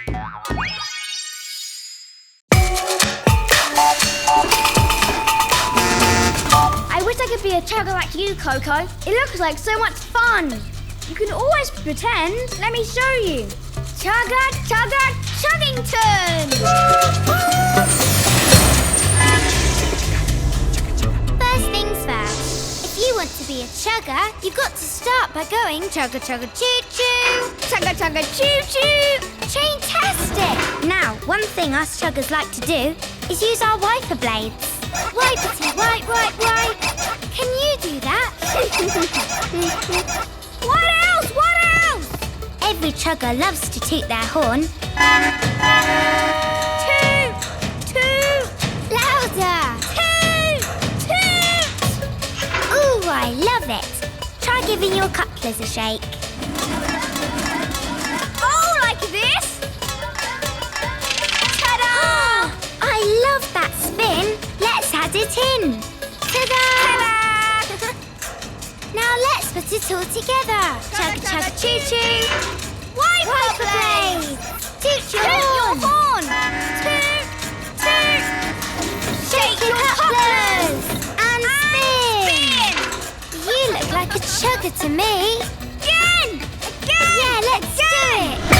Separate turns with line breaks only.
I wish I could be a chugger like you, Koko. It looks like so much fun. You can always pretend. Let me show you. Chugger, chugger, Chuggington!
First things first. If you want to be a chugger, you've got to start by going chugger, chugger, choo-choo.
Chugger, chugger, choo-choo!
Train-tastic! Now, one thing us chuggers like to do is use our wiper blades. Wiperty, wipe, wipe, wipe. Can you do that?
What else? What else?
Every chugger loves to toot their horn.
Toot! Toot!
Louder!
Toot! Toot!
Ooh, I love it. Try giving your couplers a shake.
Oh, like this? Ta-da!
I love that spin. Let's add it in. Ta-da!
Ta-da!
Now let's put it all together. Chugger, chugger, choo-choo.
Wiper
blades. Toot your
Toot your
horn.
horn! Toot! Toot!
Shake your couplers. And spin.
Spin!
You look like a chugger to me.
Again! Again!
Yeah, let's do it.